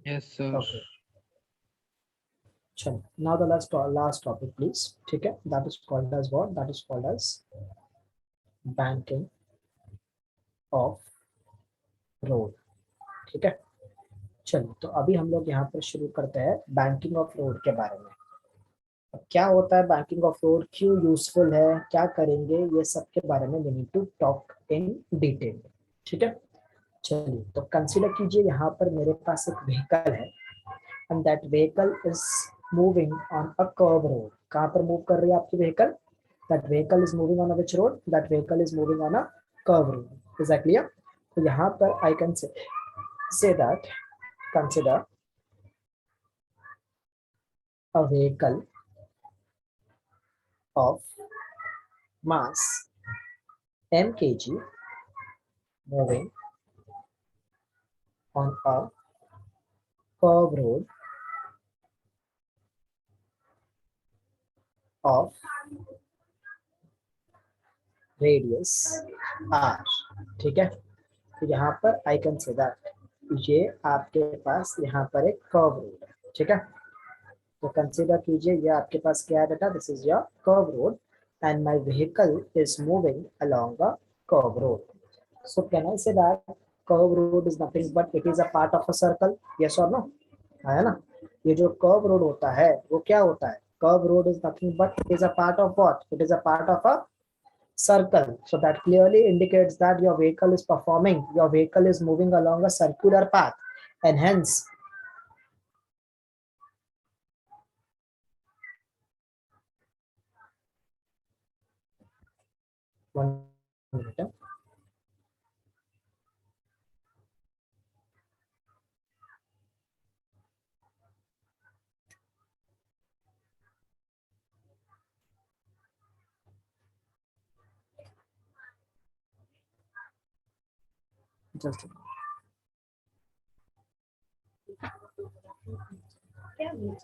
Yes, sir. Okay, चलो now the last topic please, ठीक है, that is called as what, that is called as banking of road, ठीक है। चलो तो अभी हम लोग यहाँ पर शुरू करते हैं बैंकिंग ऑफ रोड के बारे में। अब क्या होता है बैंकिंग ऑफ रोड, क्यों यूजफुल है, क्या करेंगे, ये सब के बारे में we need to talk in detail, ठीक है। चलिए तो कंसीडर कीजिए यहाँ पर मेरे पास एक व्हीकल है and that vehicle is moving on a curve road. कहाँ पर मूव कर रही है आपकी vehicle? That vehicle is moving on a which road? That vehicle is moving on a curve road. Is that clear? तो यहाँ पर I can say that consider a vehicle of mass mkg moving on a curve road of radius r, ठीक है। तो यहाँ पर I can say that ये आपके पास यहाँ पर एक कर्व रोड है, ठीक है। तो कंसीडर कीजिए ये आपके पास क्या है बेटा, this is your curve road and my vehicle is moving along a curve road. So can I say that curve road is nothing but it is a part of a circle, yes और no? है ना? ये जो curve road होता है वो क्या होता है? Curve road is nothing but it is a part of what? It is a part of a circle. So that clearly indicates that your vehicle is moving along a circular path, and hence one minute. Just a minute.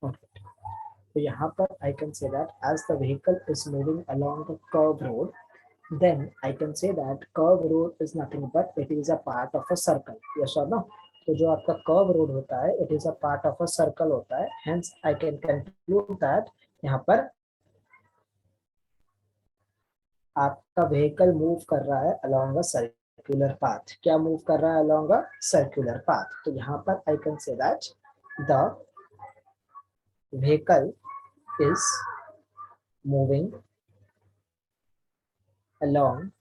Okay. So यहाँ पर I can say that as the vehicle is moving along the curved road, then I can say that curve road is nothing but it is a part of a circle. Yes or no? तो जो आपका curve road होता है it is a part of a circle होता है, hence I can conclude that यहाँ पर आपका व्हीकल मूव कर रहा है along a circular path। क्या मूव कर रहा है along a circular path? तो यहाँ पर I can say that the vehicle is moving along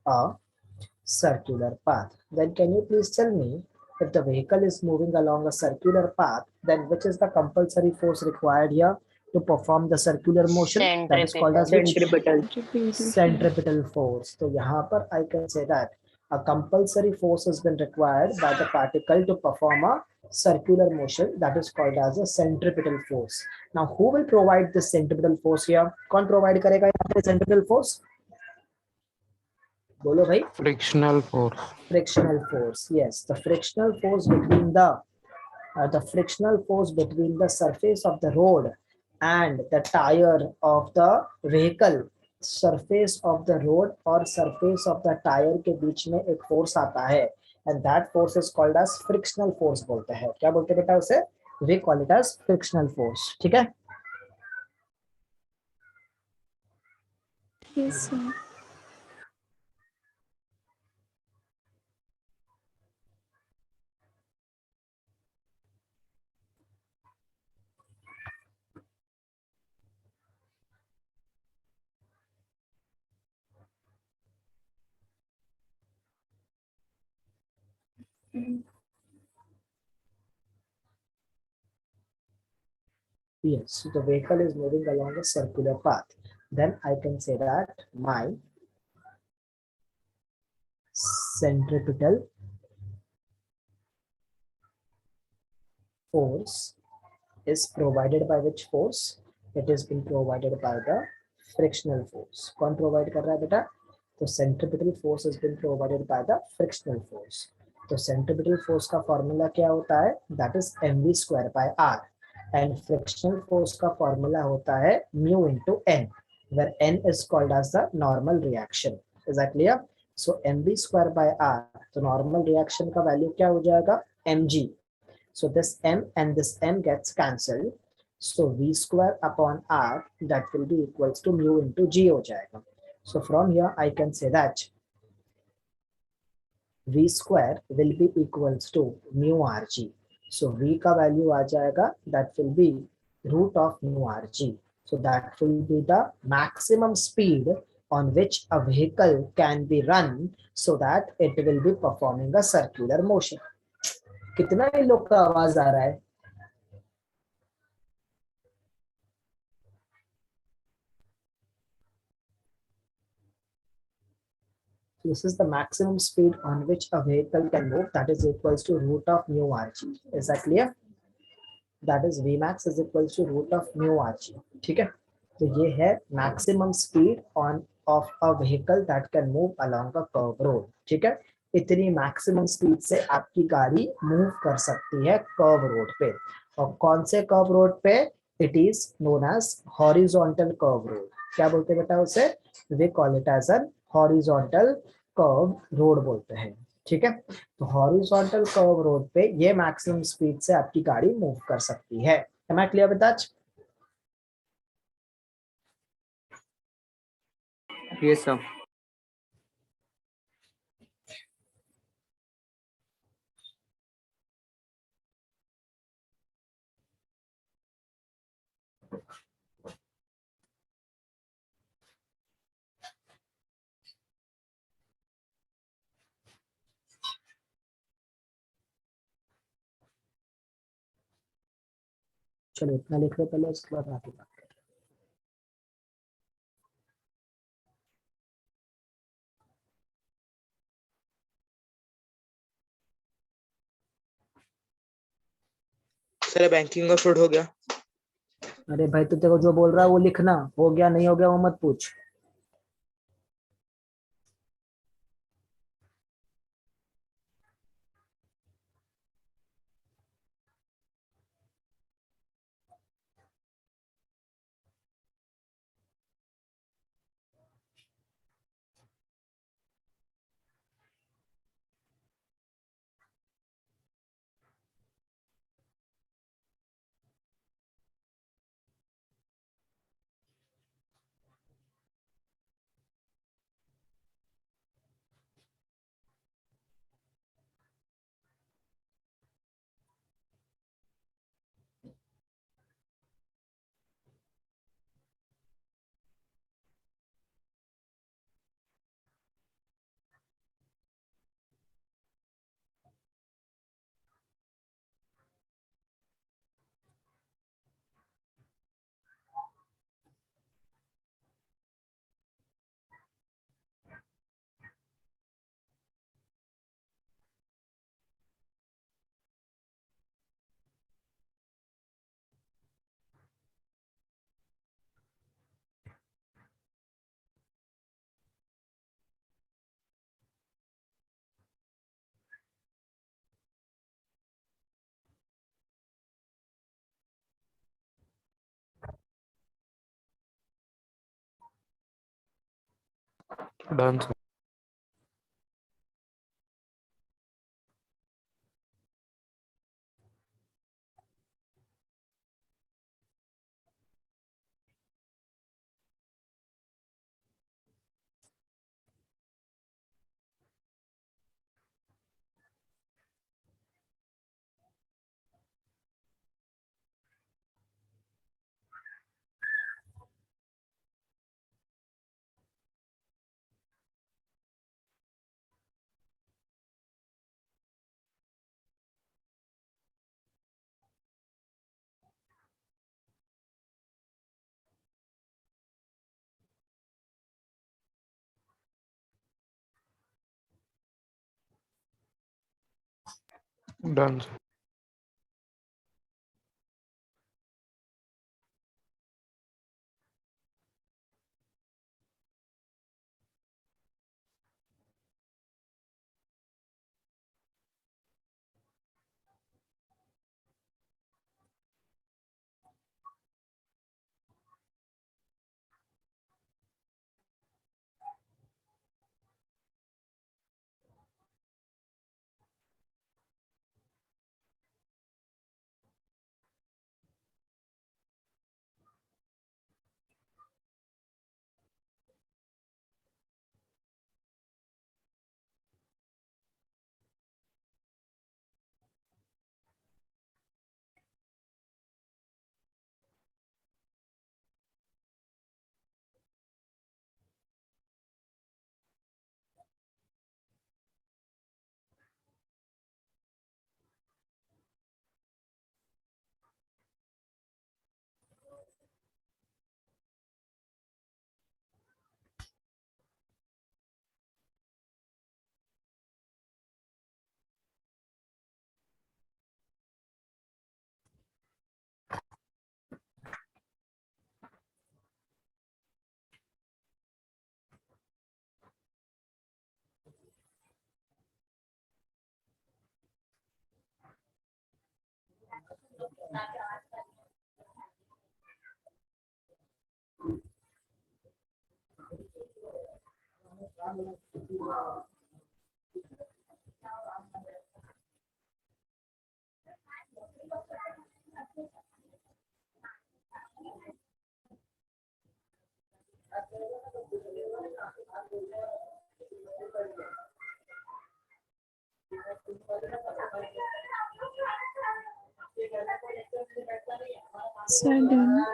a circular path. Then can you please tell me, if the vehicle is moving along a circular path, then which is the compulsory force required here to perform the circular motion? That is called as which? Centripetal. Centripetal force. So यहाँ पर I can say that a compulsory force has been required by the particle to perform a circular motion, that is called as a centripetal force. Now who will provide this centripetal force here? कौन provide करेगा यहाँ पे centripetal force? बोलो भाई। Frictional force. Frictional force, yes, the frictional force between the surface of the road and the tire of the vehicle, surface of the road और surface of the tire के बीच में एक force आता है and that force is called as frictional force बोलते हैं। क्या बोलते हैं बेटा उसे? we call it as frictional force, ठीक है। Yes, sir. Yes, so the vehicle is moving along a circular path. Then I can say that my centripetal force is provided by which force? It is being provided by the frictional force. कौन provide कर रहा है बेटा? तो centripetal force has been provided by the frictional force. तो centripetal force का formula क्या होता है? That is mv square by r. And frictional force का formula होता है mu into n, where n is called as the normal reaction. Is that clear? So mv square by r, तो normal reaction का value क्या हो जाएगा? mg. So this m and this m gets cancelled. So v square upon r, that will be equals to mu into g हो जाएगा. So from here I can say that v square will be equals to mu rg. So v का value आ जाएगा, that will be root of mu rg. So that will be the maximum speed on which a vehicle can be run so that it will be performing a circular motion. कितना ही लोग का आवाज आ रहा है? This is the maximum speed on which a vehicle can move, that is equals to root of mu rg. Is that clear? That is Vmax is equals to root of mu rg. ठीक है, तो ये है maximum speed on of a vehicle that can move along a curve road. ठीक है, इतनी maximum speed से आपकी गाड़ी move कर सकती है curve road पे. और कौन से curve road पे? It is known as horizontal curve road. क्या बोलते हैं बेटा उसे? We call it as a horizontal curve road बोलते हैं. ठीक है, तो हॉरिजॉन्टल कर्व रोड पे ये मैक्सिमम स्पीड से आपकी गाड़ी मूव कर सकती है. Am I clear with that? Yes sir. चलो इतना लिख लो पहले, उसके बाद आगे बात. सर बैंकिंग का फ्रॉड हो गया. अरे भाई तू तेरे को जो बोल रहा है वो लिखना, हो गया नहीं हो गया वो मत पूछ. Done sir. Done. Sir, done.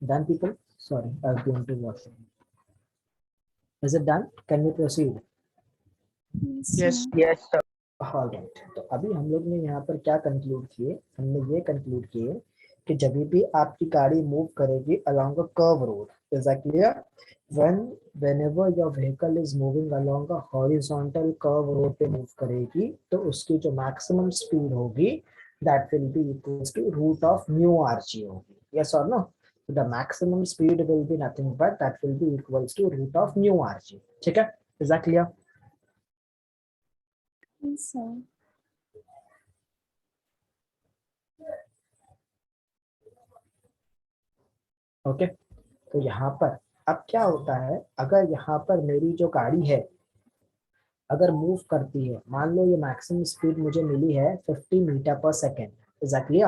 Done, people? Sorry, I was going to washroom. Is it done? Can we proceed? Yes, sir. Yes, sir. All right. तो अभी हम लोग ने यहाँ पर क्या कंक्लूड किए? हमने ये कंक्लूड किए कि जब भी आपकी गाड़ी मूव करेगी along a curve road, is that clear? Whenever your vehicle is moving along a horizontal curve road पे move करेगी, तो उसकी जो maximum speed होगी, that will be equals to root of mu rg होगी. Yes or no? So the maximum speed will be nothing but that will be equals to root of mu rg. ठीक है? Is that clear? Yes, sir. Okay तो यहाँ पर अब क्या होता है, अगर यहाँ पर मेरी जो गाड़ी है अगर मूव करती है, मान लो ये मैक्सिमम स्पीड मुझे मिली है 50 मीटर पर सेकेंड, एग्जैक्टली।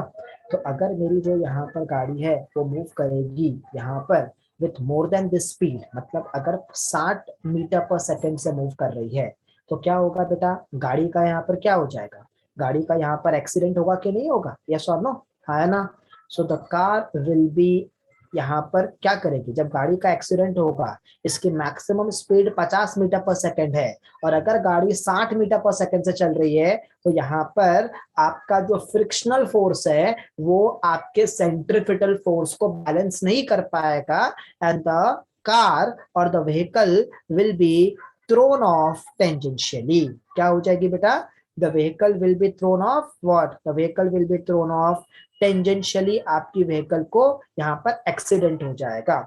तो अगर मेरी जो यहाँ पर गाड़ी है वो मूव करेगी यहाँ पर with more than this speed, मतलब अगर 60 मीटर पर सेकेंड से मूव कर रही है, तो क्या होगा बेटा, गाड़ी का यहाँ पर क्या हो जाएगा, गाड़ी का यहाँ पर एक्सीडेंट होगा कि नहीं होगा, यस और नो, है ना। So the car will be, यहाँ पर क्या करेगी, जब गाड़ी का एक्सीडेंट होगा, इसकी मैक्सिमम स्पीड 50 मीटर पर सेकेंड है, और अगर गाड़ी 60 मीटर पर सेकेंड से चल रही है, तो यहाँ पर आपका जो फ्रिक्शनल फोर्स है वो आपके सेंट्रीफ्यूगल फोर्स को बैलेंस नहीं कर पाएगा, एंड द कार और the vehicle will be thrown of tangentially. क्या हो जाएगी बेटा, the vehicle will be thrown of what, the vehicle will be thrown of tangentially, आपकी व्हीकल को यहाँ पर एक्सीडेंट हो जाएगा,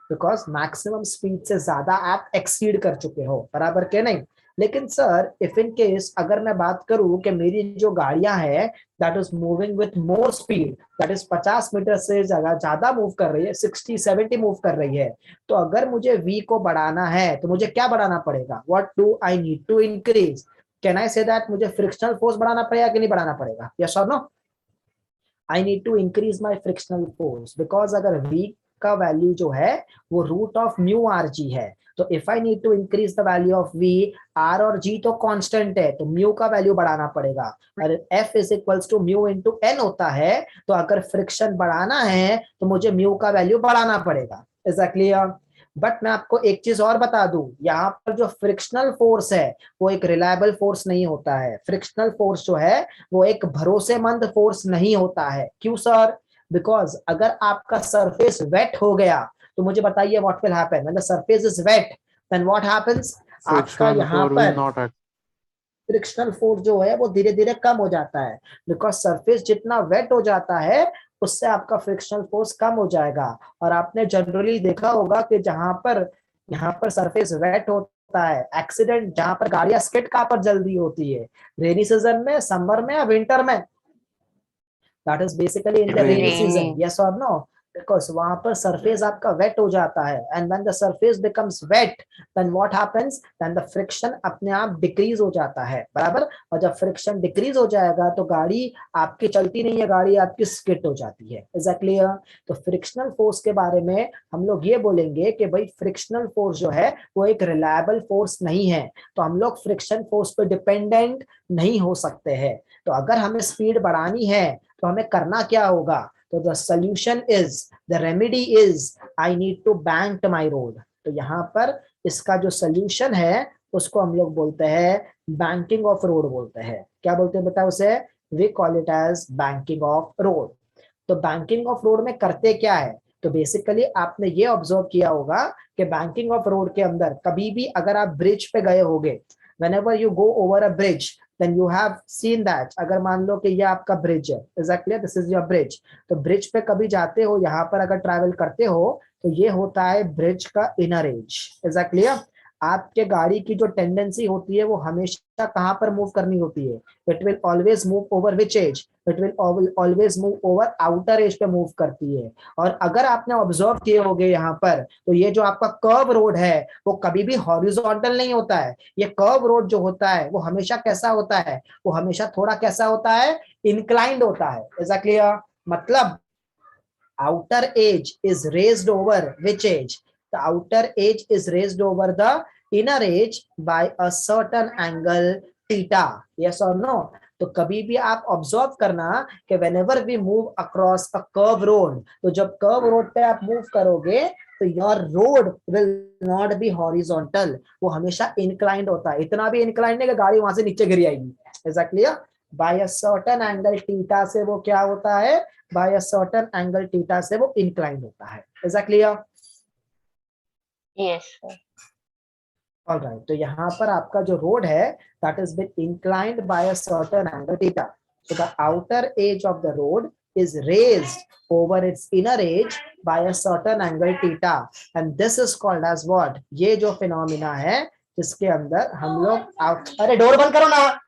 बिकॉज मैक्सिमम स्पीड से ज्यादा आप एक्सीड कर चुके हो, बराबर के नहीं। लेकिन सर इफ इन केस अगर मैं बात करूं कि मेरी जो गाड़ियां है that is moving with more speed, that is 50 metre से ज्यादा मूव कर रही है, 60-70 मूव कर रही है, तो अगर मुझे v को बढ़ाना है तो मुझे क्या बढ़ाना पड़ेगा, what do I need to increase, can I say that मुझे फ्रिक्शनल फोर्स बढ़ाना पड़ेगा कि नहीं बढ़ाना पड़ेगा, यस और no. I need to increase my frictional force, because अगर v का वैल्यू जो है वो root of mu R G है, तो if I need to increase the value of v, r और g तो कांस्टेंट है, तो म्यू का वैल्यू बढ़ाना पड़ेगा, और f is equals to mu into n होता है, तो अगर फ्रिक्शन बढ़ाना है तो मुझे म्यू का वैल्यू बढ़ाना पड़ेगा, इज दैट क्लियर। बट मैं आपको एक चीज और बता दूं, यहाँ पर जो फ्रिक्शनल फोर्स है वो एक रिलायबल फोर्स नहीं होता है, फ्रिक्शनल फोर्स जो है वो एक भरोसेमंद फोर्स नहीं होता है। क्यों सर, बिकॉज अगर आपका सरफेस वेट हो गया तो मुझे बताइए what will happen when the surface is wet, then what happens, आपका Frictional यहाँ force will पर not act. फ्रिक्शनल फोर्स जो है वो धीरे धीरे कम हो जाता है, बिकॉज सरफेस जितना वेट हो जाता है उससे आपका फ्रिक्शनल फोर्स कम हो जाएगा। और आपने जनरली देखा होगा कि जहां पर यहाँ पर सरफेस वेट होता है, एक्सीडेंट जहां पर गाड़ियां स्किड कहां पर जल्दी होती है, रेनी सीजन में, समर में या विंटर में, that is basically in the rainy Rainy. Season, yes और नो, बिकॉज वहां पर सरफेस आपका वेट हो जाता है, and when the surface becomes wet then what happens, then the friction अपने आप डिक्रीज हो जाता है, बराबर। और जब फ्रिक्शन डिक्रीज हो जाएगा तो गाड़ी आपकी चलती नहीं है, गाड़ी आपकी स्किड हो जाती है, एग्जैक्टली। तो फ्रिक्शनल फोर्स के बारे में हम लोग ये बोलेंगे कि भाई फ्रिक्शनल फोर्स जो है वो एक रिलायबल फोर्स नहीं है, तो हम लोग फ्रिक्शन फोर्स पे डिपेंडेंट नहीं हो सकते हैं। तो अगर हमें स्पीड बढ़ानी है तो हमें करना क्या होगा, तो the solution is, the remedy is, I need to bank my road. तो यहाँ पर इसका जो सोल्यूशन है उसको हम लोग बोलते हैं बैंकिंग ऑफ रोड बोलते हैं। क्या बोलते हैं बेटा उसे, we call it as banking of road. तो बैंकिंग ऑफ रोड में करते क्या है, तो बेसिकली आपने ये ऑब्जर्व किया होगा कि बैंकिंग ऑफ रोड के अंदर कभी भी अगर आप ब्रिज पे गए होगे, whenever you go over a bridge then you have seen that, अगर मान लो कि ये आपका ब्रिज है, exactly this is your bridge, तो ब्रिज पे कभी जाते हो, यहाँ पर अगर ट्रैवल करते हो तो ये होता है ब्रिज का इनर एज, exactly। आपके गाड़ी की जो टेंडेंसी होती है वो हमेशा कहाँ पर मूव करनी होती है, it will always move over which edge, it will always move over outer edge पे मूव करती है। और अगर आपने ऑब्जर्व किए होंगे यहाँ पर, तो ये जो आपका कर्व रोड है वो कभी भी हॉरिजॉन्टल नहीं होता है, ये कर्व रोड जो होता है वो हमेशा कैसा होता है, वो हमेशा थोड़ा कैसा होता है, इंक्लाइंड होता है, एग्जैक्टली। मतलब outer edge is raised over which edge, the outer edge is raised over the inner edge by a certain angle theta, yes or no। तो कभी भी आप ऑब्जर्व करना कि whenever we move across a curve road, तो जब curve road पे आप मूव करोगे तो your road will not be horizontal, वो हमेशा inclined होता है, इतना भी inclined नहीं कि गाड़ी वहां से नीचे गिर आएगी, exactly। by a certain angle theta से वो क्या होता है, by a certain angle theta से वो inclined होता है, is that clear? Yes, sir. All right, तो यहाँ पर आपका जो रोड है that is been inclined by a certain angle theta, so the outer edge of the road is raised over its inner edge by a certain angle theta, and this is called as what, ये जो phenomena है जिसके अंदर हम लोग, अरे door बंद करो ना।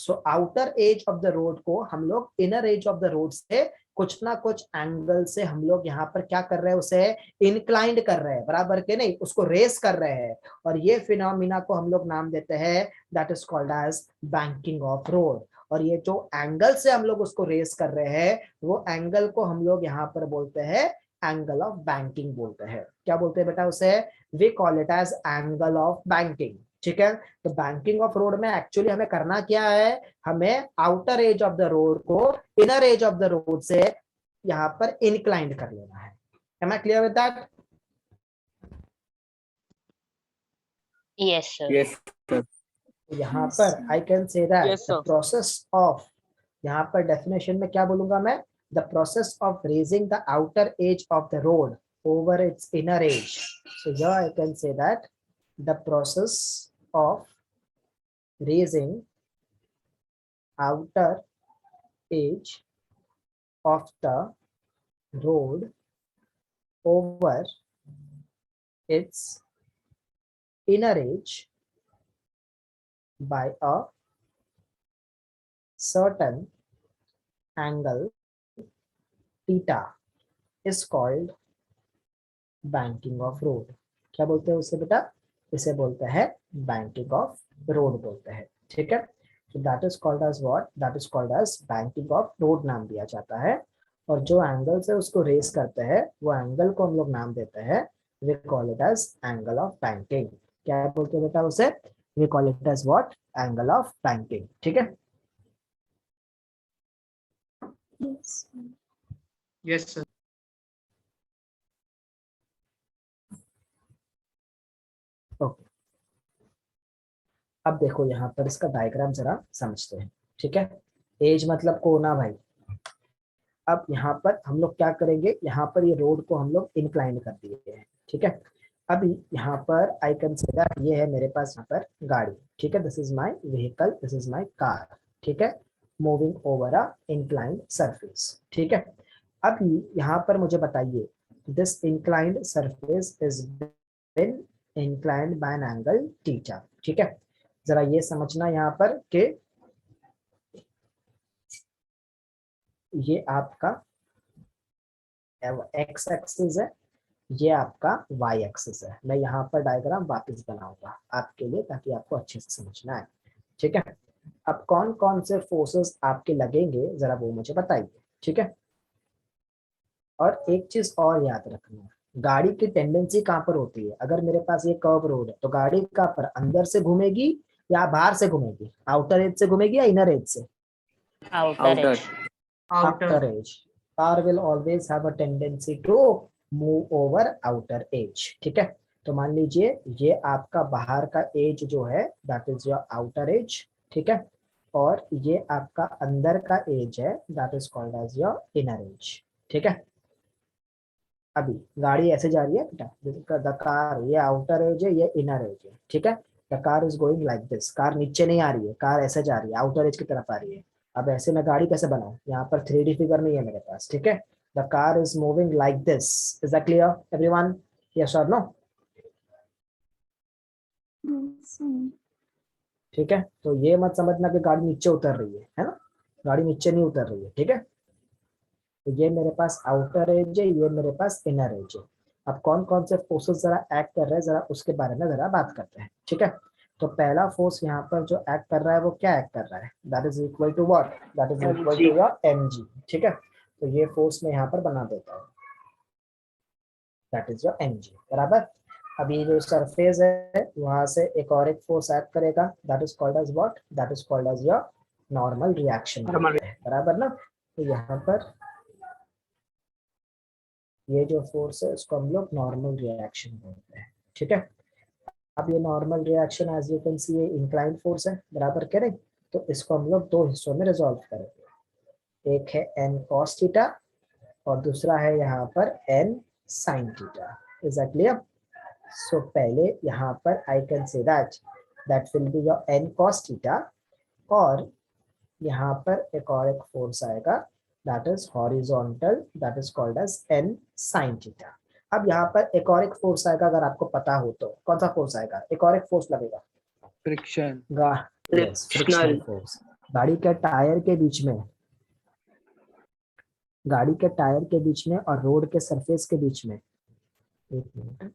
So outer edge of the road को हम लोग inner edge of the road से कुछ ना कुछ एंगल से हम लोग यहाँ पर क्या कर रहे हैं, उसे इंक्लाइंड कर रहे हैं, बराबर के नहीं, उसको रेस कर रहे हैं, और ये फिनोमिना को हम लोग नाम देते हैं that is called as banking of road. और ये जो एंगल से हम लोग उसको रेस कर रहे हैं, वो एंगल को हम लोग यहाँ पर बोलते हैं एंगल ऑफ बैंकिंग बोलते हैं। क्या बोलते हैं बेटा उसे? We call it as angle of banking. ठीक है, तो बैंकिंग ऑफ रोड में एक्चुअली हमें करना क्या है, हमें outer edge of the road को inner edge of the road से यहाँ पर इंक्लाइंड कर लेना है। Am I clear with that? Yes, sir. Yes, sir. यहाँ Yes, पर sir. I can say that Yes, the sir. Process of, यहाँ पर डेफिनेशन में क्या बोलूंगा मैं, the process of raising the outer edge of the road over it's inner as. So here I can say that the process of raising outer edge of the road over its inner edge by a certain angle theta is called banking of road। क्या बोलते हैं उसे बेटा? इसे बोलते हैं banking of road बोलते हैं। ठीक है, तो that is called as what, that is called as banking of road नाम दिया जाता है। और जो एंगल से उसको रेस करते हैं वो एंगल को हम लोग नाम देते हैं, we call it as angle of banking. क्या बोलते हैं बेटा उसे? We call it as what, angle of banking. ठीक है, Yes, sir. Yes, sir. Okay. अब देखो यहाँ पर इसका डायग्राम जरा समझते हैं। ठीक है, एज मतलब कोना भाई। अब यहाँ पर हम लोग क्या करेंगे, यहाँ पर ये रोड को हम लोग इंक्लाइन कर दिए हैं। ठीक है, अभी यहाँ पर आई कैन से दैट ये है मेरे पास यहाँ पर गाड़ी। ठीक है, this is my vehicle, this is my car. ठीक है, moving over a inclined surface. ठीक है, अभी यहाँ पर मुझे बताइए, this inclined surface is been inclined by an angle theta. ठीक है, जरा ये समझना यहाँ पर कि ये आपका एक्स एक्सिस है, ये आपका वाई एक्सिस है। मैं यहाँ पर डायग्राम वापस बनाऊंगा आपके लिए ताकि आपको अच्छे से समझना है। ठीक है, अब कौन कौन से फोर्सेस आपके लगेंगे जरा वो मुझे बताइए। ठीक है, और एक चीज और याद रखना, गाड़ी की टेंडेंसी कहाँ पर होती है, अगर मेरे पास ये कर्व रोड है तो गाड़ी कहाँ पर, अंदर से घूमेगी या बाहर से घूमेगी, आउटर एज से घूमेगी या इनर एज से? Outer edge. Outer edge. Car will always have a tendency to move over outer edge। ठीक है, तो मान लीजिए ये आपका बाहर का एज जो है that is your outer edge. ठीक है, और ये आपका अंदर का एज है that is called as your inner edge. ठीक है, अभी गाड़ी ऐसे जा रही है बेटा, द कार, ये आउटर एज है, ये इनर एज है। ठीक है, the car is going like this, car नीचे नहीं आ रही है, कार ऐसे जा रही है, आउटर एज की तरफ आ रही है। अब ऐसे में गाड़ी कैसे बनाऊं, यहाँ पर 3D फिगर नहीं है मेरे पास। ठीक है, the car is moving like this. Is that clear everyone? Yes और नो? Yes, sir. ठीक है, तो ये मत समझना कि गाड़ी नीचे उतर रही है ना, गाड़ी नीचे नहीं उतर रही है। ठीक है, तो ये मेरे पास आउटर एज है, ये मेरे पास इनर एज है। अब कौन कौन से फोर्सेस जरा एक्ट कर रहे हैं, जरा उसके बारे में जरा बात करते हैं। ठीक है, तो पहला फोर्स यहाँ पर जो एक्ट कर रहा है वो क्या एक्ट कर रहा है, that is equal to what, that is equal to your mg। ठीक है, तो ये फोर्स मैं यहाँ पर बना देता हूँ, दैट इज योर mg बराबर। अभी जो सरफेस है वहां से एक और एक फोर्स एक्ट करेगा, that is called as what, that is called as your normal reaction बराबर ना। तो यहाँ पर ये जो फोर्स है उसको हम लोग नॉर्मल रिएक्शन बोलते हैं। ठीक है, अब ये normal reaction as you can see ये इंक्लाइंड फोर्स है बराबर कह रहे, तो इसको हम लोग दो हिस्सों में रिजॉल्व करेंगे, एक है n cos थीटा और दूसरा है यहाँ पर n sin theta. Is that clear? So पहले यहाँ पर I can say that will be your n cos theta, और यहाँ पर एक और एक फोर्स आएगा that is horizontal, that is called as n sin theta. अब यहाँ पर एक और एक फोर्स आएगा, अगर आपको पता हो तो कौन सा फोर्स आएगा, एक और एक फोर्स लगेगा Friction. फ्रिक्शनल फोर्स, गाड़ी के टायर के बीच में, गाड़ी के टायर के बीच में और रोड के सरफेस के बीच में, एक मिनट,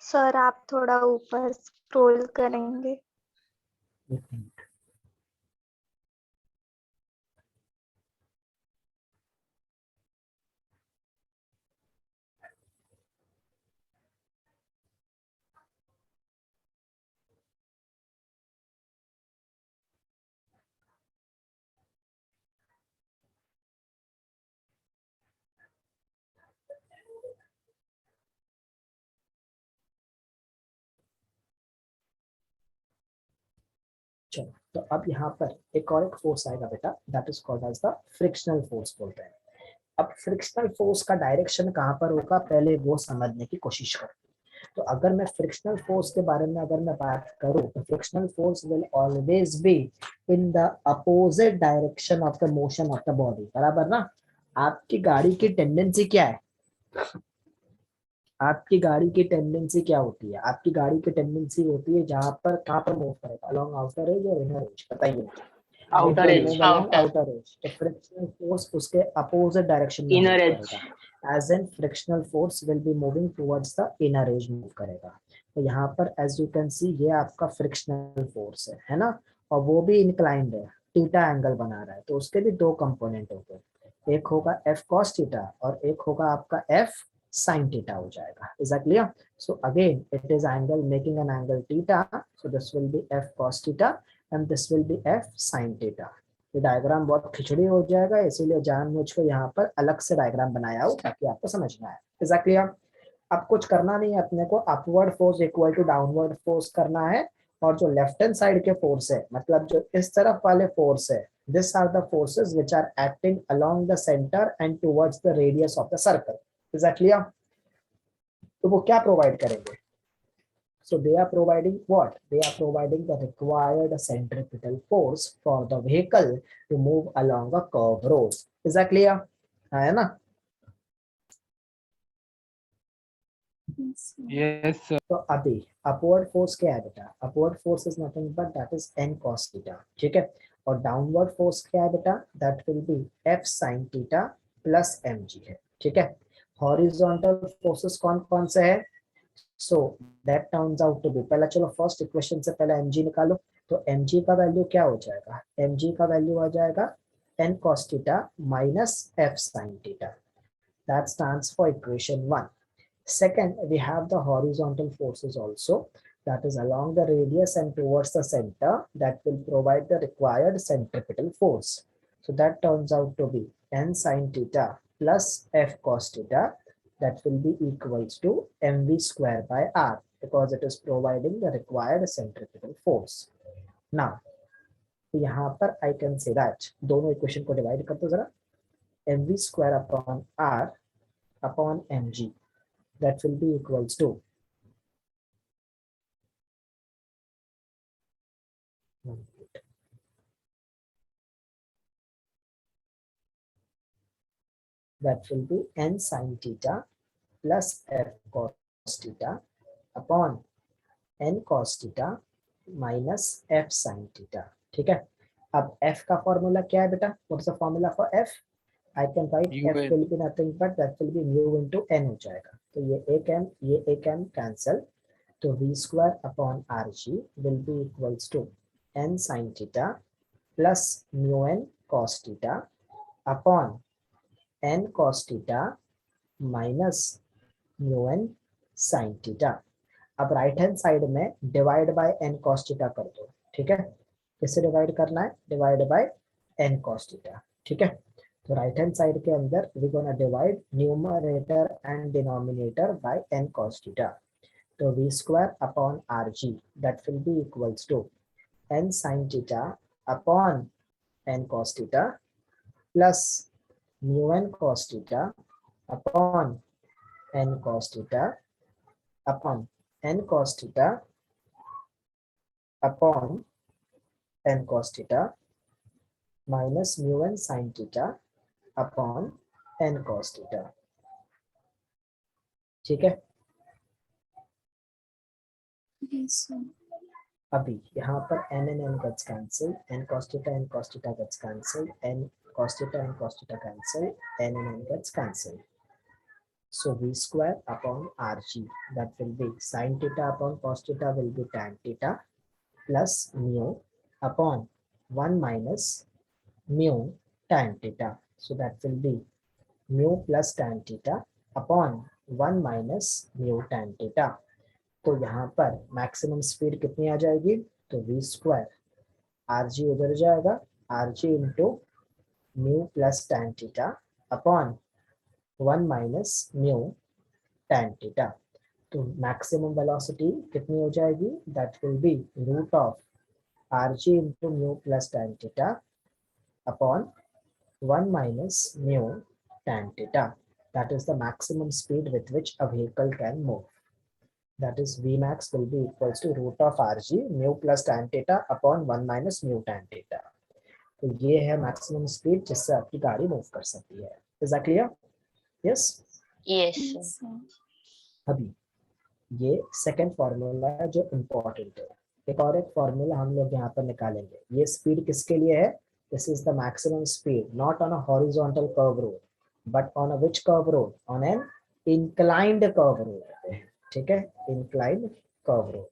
सर आप थोड़ा ऊपर स्क्रॉल करेंगे। एक मिनट। चलो, तो अब यहाँ पर एक और एक फोर्स आएगा बेटा, that is called as the frictional force बोलते हैं। अब फ्रिक्शनल फोर्स का डायरेक्शन कहाँ पर होगा, पहले वो समझने की कोशिश करो। तो अगर मैं फ्रिक्शनल फोर्स के बारे में अगर मैं बात करूं, तो frictional force will always be in the opposite direction of the motion of the body, बराबर ना। आपकी गाड़ी की टेंडेंसी क्या है, आपकी गाड़ी की टेंडेंसी क्या होती है, आपकी गाड़ी की टेंडेंसी होती है जहां पर कहां पर मूव करेगा, अलोंग आउटर एज और इनर एज, बताइए। आउटर एज, आउटर एज, तो फ्रिक्शनल फोर्स उसके अपोजिट डायरेक्शन में इनर move एज। करेगा, as an frictional force will be moving towards the inner edge move करेगा। तो यहाँ पर एज यू कैन सी ये आपका फ्रिक्शनल फोर्स है ना, और वो भी इंक्लाइंड है, थीटा एंगल बना रहा है, तो उसके भी दो कंपोनेंट होते हैं, एक होगा एफ कॉस थीटा और एक होगा आपका एफ sin theta हो जाएगा। Is that clear? So again, it is angle making an angle theta. So this will be f cos theta and this will be f sin theta. ये diagram बहुत खिचड़ी हो जाएगा, इसीलिए जानबूझ के यहाँ पर अलग से डायग्राम बनाया हो ताकि आपको समझ में आए। Is that clear? अब कुछ करना नहीं है अपने को, upward force equal to downward force करना है, और जो लेफ्ट हैंड साइड के फोर्स है, मतलब जो इस तरफ वाले फोर्स है, this are the forces which are acting along the centre and towards the radius of the circle. Is that clear? तो वो क्या प्रोवाइड करेंगे, so they are providing what, they are providing the required centripetal force for the vehicle to move along a curved road. Is that clear? है ना? Yes, sir. Yes sir. तो अभी upward force क्या है बेटा, upward force is nothing but that is n cos theta, ठीक है। और डाउनवर्ड फोर्स क्या है बेटा, that will B f sin theta plus mg है, ठीक है। हॉरिजॉन्टल फोर्सेस कौन कौन से है, so that turns out to be, पहले चलो फर्स्ट इक्वेशन से पहले mg निकालो, तो mg का वैल्यू क्या हो जाएगा, mg का वैल्यू आ जाएगा n cos theta minus f sin theta, that stands for equation 1। Second, we have the horizontal forces also, that is along the radius and towards the center, that will provide the required centripetal force. So that turns out to be n sin theta plus f cos theta, that will be equals to mv square by r, because it is providing the required centripetal force. Now, यहाँ पर I can say that दोनों equation को divide कर दो जरा, mv square upon r upon mg, that will be equals to that will be n sin theta plus f cos theta upon n cos theta minus f sin theta, ठीक है। अब f का formula क्या है बेटा, what is the formula for f, I can write f will be nothing but that will be mu into n हो जाएगा, तो ये एक m कैंसल, तो v square upon R G will be equals to n sin theta plus mu n cos theta upon n cos theta minus mu n sin theta. अब right hand side में divide by n cos theta कर दो, ठीक है। किससे divide करना है? Divide by n cos theta, ठीक है। तो राइट हैंड साइड के अंदर we gonna divide numerator and denominator bye n cos theta. तो v square upon R G that will be equals to n sin theta upon n cos theta plus mu n cos theta upon n cos theta upon n cos theta upon n cos theta minus mu n sin theta upon n cos theta, ठीक है। अभी यहाँ पर n gets cancel, n cos theta gets cancel, n cos theta cancel, n gets cancel. So v square upon rg that will be sin theta upon cos theta will be tan theta plus mu upon 1 minus mu tan theta. So that will be mu plus tan theta upon 1 minus mu tan theta. तो यहाँ पर maximum speed कितनी आ जाएगी? तो v square are G उधर जाएगा, R G into mu plus tan theta upon 1 minus mu tan theta. तो maximum velocity कितनी हो जाएगी? That will be root of R G into mu plus tan theta upon 1 minus mu tan theta. That is the maximum speed with which a vehicle can move. That is Vmax will be equals to root of Rg mu plus tan theta upon 1 minus mu tan theta. तो ये है maximum speed जिससे आपकी गाड़ी move कर सकती है। Is that clear? Yes? Yes. अभी ये सेकंड फॉर्मूला है जो इम्पोर्टेंट है। एक फॉर्मूला हम लोग यहाँ पर निकालेंगे। ये स्पीड किसके लिए है? This is the maximum speed not on a horizontal curve road but on a which curve road? On an inclined curve road, ठीक है, inclined curve road।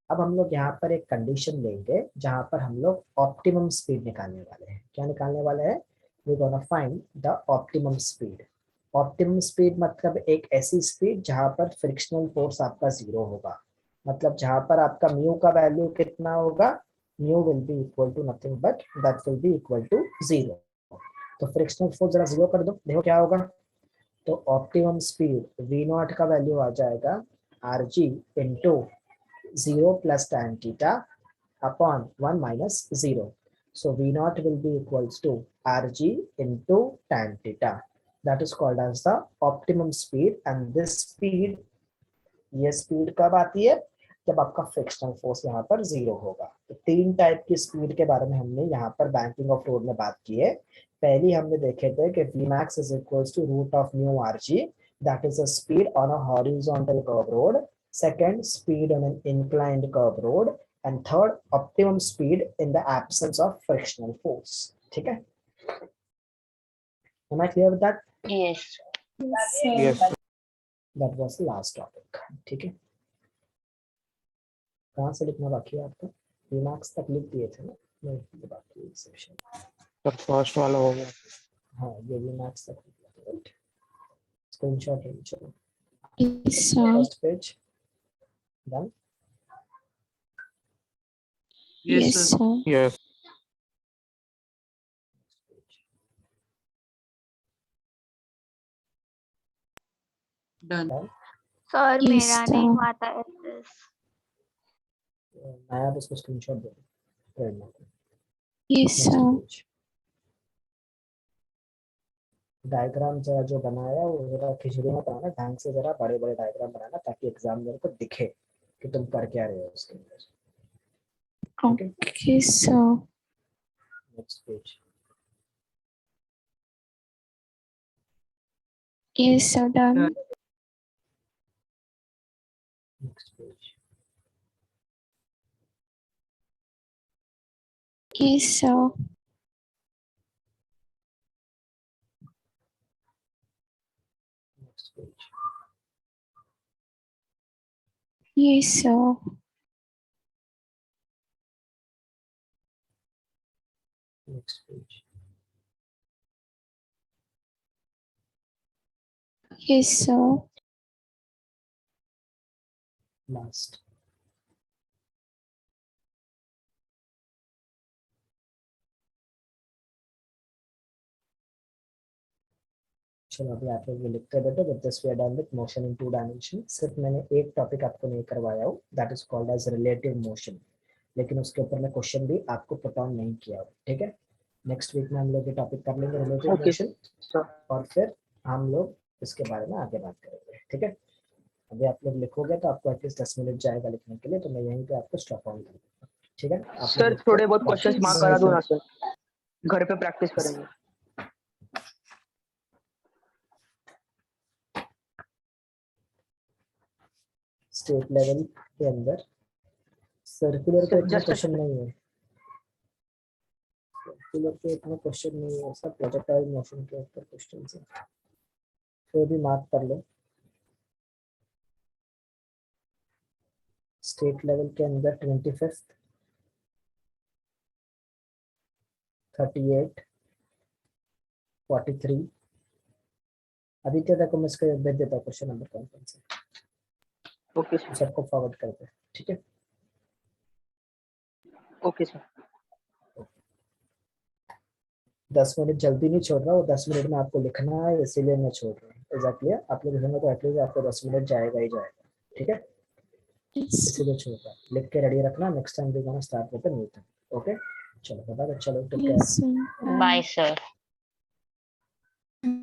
अब हम लोग यहाँ पर एक कंडीशन लेंगे जहां पर हम लोग ऑप्टिमम स्पीड निकालने वाले हैं। क्या निकालने वाले हैं? We gonna find the optimum speed. Optimum speed मतलब एक ऐसी स्पीड जहां पर फ्रिक्शनल फोर्स आपका जीरो होगा, मतलब जहां पर आपका म्यू का वैल्यू कितना होगा? Mu will be equal to nothing but that will be equal to zero. तो फ्रिक्शनल फोर्स जरा जीरो कर दो, देखो क्या होगा। तो ऑप्टिमम स्पीड वी नॉट का वैल्यू आ जाएगा R G into 0 plus tan theta upon 1 minus 0. So V naught will be equals to Rg into tan theta. That is called as the optimum speed, and this speed, ये speed कब आती है? जब आपका frictional force यहाँ पर zero होगा। तो तीन टाइप की स्पीड के बारे में हमने यहाँ पर बैंकिंग ऑफ रोड में बात की है। पहली हमने देखे थे कि Vmax is equals to root of mu Rg, that is a speed on a horizontal curve road. Second, speed on an inclined curve road, and third, optimum speed in the absence of frictional force. ठीक है? Am I clear with that? Yes. Yes. That was the last topic. ठीक है? कहाँ से लिखना बाकी है आपको? Vmax तक लिख दिए थे ना? नहीं, बाकी सेक्शन। सर फर्स्ट वाला हो गया। हाँ, ये Vmax तक लिख दिया था, राइट? स्क्रीनशॉट ले चलो। Yes, sir. First page. Done. Yes, sir. Yes. Done. Sir Yes, मेरा sir. नहीं हुआ था एसएस। मैं अब इसको स्क्रीनशॉट दे दूँ। Yes, sir. डायग्राम जरा जो बनाया वो जरा खिचड़ी मत बनाना, ढंग से जरा बड़े बड़े डायग्राम बनाना ताकि एग्जामिनर को दिखे कि तुम कर क्या रहे हो उसके अंदर। Okay, sir. Next page. Yes, sir. Done. Next page. Yes, sir. Next page. Yes, sir. Next page. Yes, sir. Last. चलो अभी आप लोग ये लिखते बैठो with this we are done with motion in two dimension. सिर्फ मैंने एक टॉपिक आपको नहीं करवाया हो, that is called as relative motion, लेकिन उसके ऊपर मैं क्वेश्चन भी आपको पता नहीं किया हो, ठीक है। नेक्स्ट वीक में हम लोग ये टॉपिक कर लेंगे रिलेटिव Okay, मोशन, sir. और फिर हम लोग इसके बारे में आगे बात करेंगे, ठीक है। अभी आप लोग लिखोगे तो आपको एटलीस्ट 10 मिनट जाएगा लिखने के लिए, तो मैं यहीं पे आपको स्टॉप ऑन करूंगा, ठीक है। आप लोग सर लिखते थोड़े हो, बहुत बाकी क्वेश्चंस मार्क नहीं करा दो सर। ना सर, घर पे प्रैक्टिस करेंगे। स्टेट लेवल के अंदर सर्कुलर पे इतना Just a क्वेश्चन second. नहीं है, सर्कुलर पे इतना क्वेश्चन नहीं है, सब प्रोजेक्टाइल मोशन के ऊपर क्वेश्चन है, तो भी मार्क कर लो। स्टेट लेवल के अंदर 25, 38, 43। आदित्य देखो मैं इसका भेज देता हूँ क्वेश्चन नंबर कौन कौन से, ओके सर, सबको फॉरवर्ड कर दे, ठीक है। Okay sir. 10 मिनट जल्दी नहीं छोड़ रहा हूँ, 10 मिनट में आपको लिखना है, इसीलिए मैं छोड़ रहा हूँ। एग्जैक्टली आप लोग लिखेंगे तो एटलीस्ट आपको 10 मिनट जाएगा ही जाएगा, ठीक है। Yes, sir. इसीलिए छोड़ रहा हूँ, लिख के रेडी रखना, next time we gonna start with the new thing, okay. चलो बता दो, चलो take care. Yes, sir. Bye, sir.